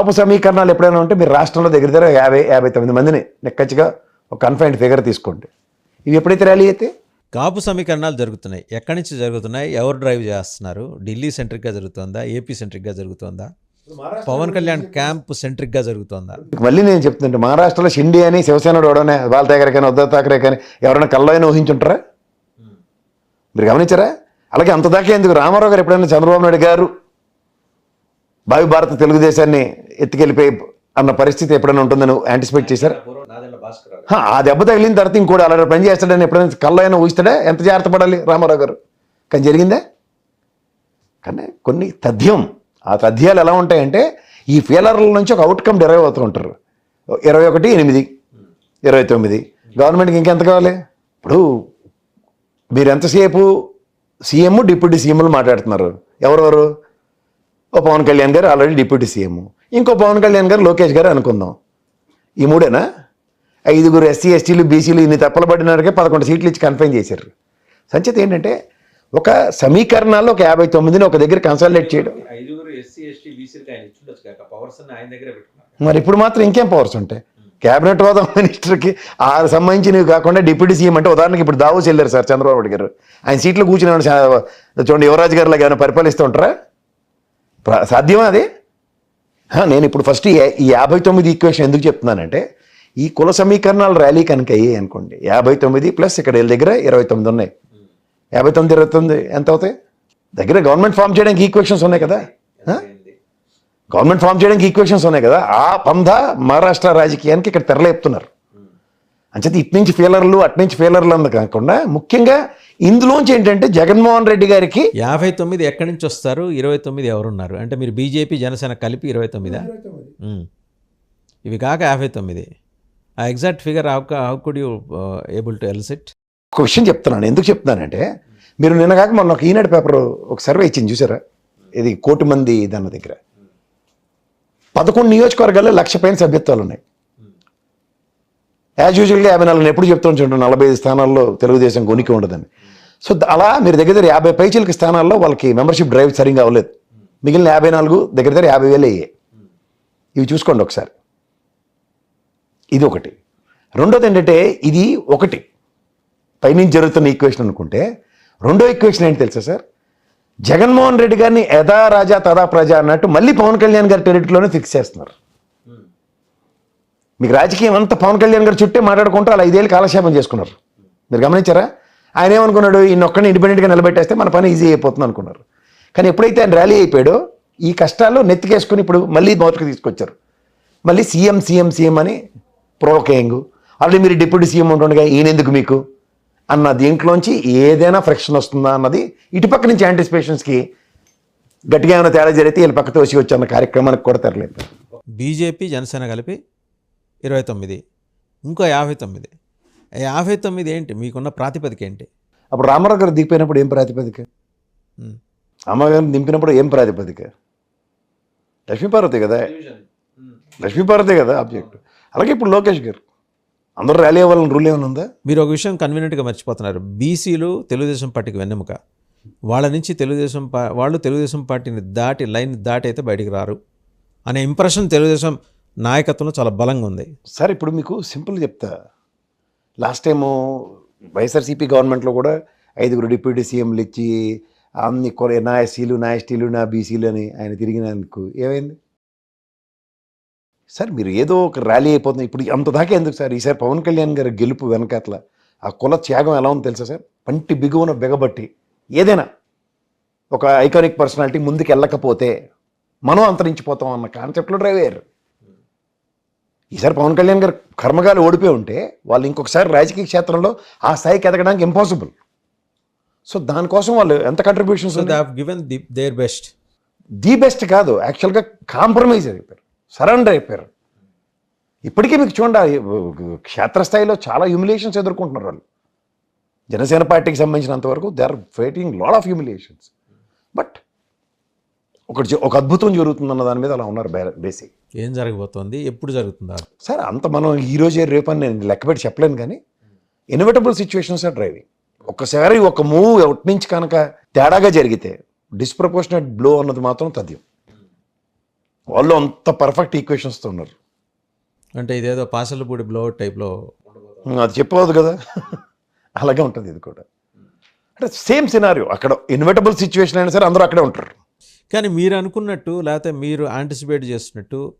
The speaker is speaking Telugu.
ఉపసమీకరణాలు ఎప్పుడైనా ఉంటే మీరు రాష్ట్రంలో దగ్గర దగ్గర 59 మందిని నిక్కచ్చిగా ఒక కన్ఫైన్డ్ ఫిగర్ తీసుకోండి. ఇవి ఎప్పుడైతే ర్యాలీ అయితే కాపు సమీకరణాలు జరుగుతున్నాయి. ఎక్కడి నుంచి జరుగుతున్నాయి? ఎవరు డ్రైవ్ చేస్తున్నారు? ఢిల్లీ సెంట్రిక్గా జరుగుతుందా? ఏపీ సెంట్రిక్గా జరుగుతుందా? పవన్ కళ్యాణ్ క్యాంప్ సెంట్రిక్గా జరుగుతుందా? మళ్ళీ నేను చెప్తుంటే మహారాష్ట్రలో షిండే అని శివసేనడు ఎవడనే బాల్ ఠాకరే కానీ ఉద్ధవ్ ఠాకరే కానీ ఎవరైనా కల్లో అయినా ఊహించుంటారా? మీరు గమనించారా? అలాగే అంత దాకా ఎందుకు రామారావు గారు ఎప్పుడైనా చంద్రబాబు నాయుడు గారు భావి భారత తెలుగుదేశాన్ని ఎత్తుకెళ్ళిపోయి అన్న పరిస్థితి ఎప్పుడైనా ఉంటుందని యాంటిసిపేట్ చేశారు? ఆ దెబ్బ తగిలిన తర్వాత ఇంకోటి అలా పని చేస్తాడని ఎప్పుడైనా కల్లో అయినా ఊహిస్తాడా? ఎంత జాగ్రత్త పడాలి రామారావు గారు? కానీ జరిగిందా? కానీ కొన్ని తథ్యం, ఆ తథ్యాలు ఎలా ఉంటాయంటే ఈ ఫెయిలర్ల నుంచి ఒక అవుట్కమ్ డెరైవ్ అవుతూ ఉంటారు. 21, 8, 29 గవర్నమెంట్కి ఇంకెంత కావాలి? ఇప్పుడు మీరు ఎంతసేపు సీఎం డిప్యూటీ సీఎంలు మాట్లాడుతున్నారు. ఎవరెవరు? ఓ పవన్ కళ్యాణ్ గారు ఆల్రెడీ డిప్యూటీ సీఎం, ఇంకో పవన్ కళ్యాణ్ గారు లోకేష్ గారు అనుకుందాం. ఈ మూడేనా? 5 ఎస్సీ ఎస్టీలు బీసీలు ఇన్ని తప్పలు పడినారకే 11 సీట్లు ఇచ్చి కన్ఫైన్ చేశారు. సంచేత ఏంటంటే ఒక సమీకరణాల్లో ఒక 59ని ఒక దగ్గర కన్సాలిడేట్ చేయడం. మరి ఇప్పుడు మాత్రం ఇంకేం పవర్స్ ఉంటాయి? క్యాబినెట్ హోదా మినిస్టర్కి ఆ సంబంధించినవి కాకుండా డిప్యూటీ సీఎం అంటే ఉదాహరణకి ఇప్పుడు దావోస్ వెళ్ళారు సార్ చంద్రబాబు నాయుడు గారు. ఆయన సీట్లో కూర్చుని చూడండి యువరాజు గారు లాగా ఏమైనా పరిపాలిస్తూ ఉంటారా? సాధ్యమా అది? నేను ఇప్పుడు ఫస్ట్ ఈ 59 ఈక్వేషన్ ఎందుకు చెప్తున్నానంటే ఈ కుల సమీకరణాలు ర్యాలీ కనుక అయ్యాయి అనుకోండి, 59 ప్లస్ ఇక్కడ వీళ్ళ దగ్గర 29 ఉన్నాయి. 59, 29 ఎంత అవుతాయి? దగ్గర గవర్నమెంట్ ఫామ్ చేయడానికి ఈక్వేషన్స్ ఉన్నాయి కదా. గవర్నమెంట్ ఫామ్ చేయడానికి ఈక్వేషన్స్ ఉన్నాయి కదా. ఆ పంధ మహారాష్ట్ర రాజకీయానికి ఇక్కడ తెరలేపుతున్నారు. అంచేత ఇటు నుంచి ఫెయిలర్లు అటు నుంచి ఫెయిలర్లు అందు కాకుండా ముఖ్యంగా ఇందులోంచి ఏంటంటే జగన్మోహన్ రెడ్డి గారికి 59 ఎక్కడి నుంచి వస్తారు? 29 ఎవరున్నారు అంటే మీరు బీజేపీ జనసేన కలిపి 29. ఇవి కాక 59. ఆ exact figure how could you able to illicit? ఒక విషయం చెప్తున్నాను. ఎందుకు చెప్తున్నానంటే మీరు నిన్న కాక మొన్న ఒక ఈనాడు పేపర్ ఒక సర్వే ఇచ్చింది చూసారా? ఇది 1 కోటి మంది దాని దగ్గర 11 నియోజకవర్గాల్లో 1,00,000 పైన సభ్యత్వాలు ఉన్నాయి. యాజ్ యూజువల్గా 54 ఎప్పుడు చెప్తాను చూడండి, 45 స్థానాల్లో తెలుగుదేశం ఉనికి ఉండదని. సో అలా మీరు దగ్గర దగ్గర 50 పైచీలకి స్థానాల్లో వాళ్ళకి మెంబర్షిప్ డ్రైవ్ సరిగ్గా అవ్వలేదు. మిగిలిన 54 దగ్గర దగ్గర 50,000 అయ్యాయి. ఇవి చూసుకోండి ఒకసారి. ఇది ఒకటి. రెండోది ఏంటంటే ఇది ఒకటి పైనుంచి జరుగుతున్న ఈక్వేషన్ అనుకుంటే, రెండో ఈక్వేషన్ ఏంటి తెలుసా సార్? జగన్మోహన్ రెడ్డి గారిని యథా రాజా తదా ప్రజా అన్నట్టు మళ్ళీ పవన్ కళ్యాణ్ గారి టెరిటరీలోనే ఫిక్స్ చేస్తున్నారు. మీకు రాజకీయం అంతా పవన్ కళ్యాణ్ గారు చుట్టే మాట్లాడుకుంటూ అలా 5 ఏళ్ళు కాలక్షేపం చేసుకున్నారు. మీరు గమనించారా? ఆయన ఏమనుకున్నాడు, ఈయనొక్కడిని ఇండిపెండెంట్గా నిలబెట్టేస్తే మన పని ఈజీ అయిపోతుంది అనుకున్నారు. కానీ ఎప్పుడైతే ఆయన ర్యాలీ అయిపోయాడో ఈ కష్టాలు నెత్తికేసుకుని ఇప్పుడు మళ్ళీ మొదటికి తీసుకొచ్చారు. మళ్ళీ సీఎం అని ప్రోకేయింగ్. ఆల్రెడీ మీరు డిప్యూటీ సీఎం ఉంటుండగా ఈయనెందుకు మీకు అన్న దీంట్లోంచి ఏదైనా ఫ్రిక్షన్ వస్తుందా అన్నది ఇటుపక్క నుంచి యాంటిసిపేషన్స్కి గట్టిగా ఏమైనా తేడా జరిగితే వీళ్ళ పక్కతో వచ్చి అన్న కార్యక్రమానికి కూడా తెరలేదు. బీజేపీ జనసేన కలిపి 29, ఇంకో 59. 59 ఏంటి? మీకున్న ప్రాతిపదిక ఏంటి? అప్పుడు రామారావు గారు దిగిపోయినప్పుడు ఏం ప్రాతిపదిక? రామారావు గారిని దింపినప్పుడు ఏం ప్రాతిపదిక? లక్ష్మీపార్వతి కదా, లక్ష్మీపార్వతి కదా ఆబ్జెక్ట్. అలాగే ఇప్పుడు లోకేష్ గారు అందరూ ర్యాలీ అవ్వాలని రూల్ ఏమైనా ఉందా? మీరు ఒక విషయం కన్వీనియంట్గా మర్చిపోతున్నారు. బీసీలు తెలుగుదేశం పార్టీకి వెన్నెముక. వాళ్ళ నుంచి వాళ్ళు తెలుగుదేశం పార్టీని లైన్ దాటి అయితే బయటికి రారు అనే ఇంప్రెషన్ తెలుగుదేశం నాయకత్వంలో చాలా బలంగా ఉంది. సార్ ఇప్పుడు మీకు సింపుల్ చెప్తా. లాస్ట్ టైము వైఎస్ఆర్సీపీ గవర్నమెంట్లో కూడా 5 డిప్యూటీ సీఎంలు ఇచ్చి అన్ని నా ఎస్సీలు నా ఎస్టీలు నా బీసీలు అని ఆయన తిరిగినందుకు ఏమైంది సార్? మీరు ఏదో ఒక ర్యాలీ అయిపోతుంది. ఇప్పుడు అంత దాకా ఎందుకు సార్? ఈసారి పవన్ కళ్యాణ్ గారి గెలుపు వెనకాతల ఆ కుల త్యాగం ఎలా ఉంది తెలుసా సార్? పంటి బిగువన బిగబట్టి ఏదైనా ఒక ఐకానిక్ పర్సనాలిటీ ముందుకు వెళ్ళకపోతే మనం అంతరించిపోతాం అన్న కాన్సెప్ట్లో డ్రైవ్ అయ్యారు. ఈసారి పవన్ కళ్యాణ్ గారు కర్మగాలు ఓడిపోయి ఉంటే వాళ్ళు ఇంకొకసారి రాజకీయ క్షేత్రంలో ఆ స్థాయికి ఎదగడానికి ఇంపాసిబుల్. సో దానికోసం వాళ్ళు ఎంత contributions given their best. The best కాదు, యాక్చువల్గా కాంప్రమైజ్ అయిపోయారు, సరెండర్ అయిపోయారు. ఇప్పటికీ మీకు చూడండి క్షేత్రస్థాయిలో చాలా హ్యూమిలియేషన్స్ ఎదుర్కొంటున్నారు వాళ్ళు. జనసేన పార్టీకి సంబంధించినంత వరకు they are fighting lot of humiliations. But ఒక అద్భుతం జరుగుతుందన్న దాని మీద అలా ఉన్నారు బేసిక్. ఏం జరగబోతోంది, ఎప్పుడు జరుగుతుందా సార్? అంత మనం ఈరోజే రేపని నేను లెక్కపెట్టి చెప్పలేను, కానీ ఇన్ఎవిటబుల్ సిచ్యువేషన్స్ ఆర్ డ్రైవింగ్. ఒక్కసారి ఒక మూవ్ అవుట్ నుంచి కనుక తేడాగా జరిగితే డిస్ప్రపోర్షనేట్ బ్లో అన్నది మాత్రం తథ్యం. వాళ్ళు అంత పర్ఫెక్ట్ ఈక్వేషన్స్తో ఉన్నారు. అంటే ఇదేదో పాసలపూడి బ్లోఅవుట్ టైప్లో అది చెప్పవద్దు కదా. అలాగే ఉంటుంది ఇది కూడా. అంటే సేమ్ సినారియో, అక్కడ ఇన్విటబుల్ సిచ్యువేషన్ అయినా సరే అందరూ అక్కడే ఉంటారు. కానీ మీరు అనుకున్నట్టు లేకపోతే మీరు యాంటిసిపేట్ చేస్తున్నట్టు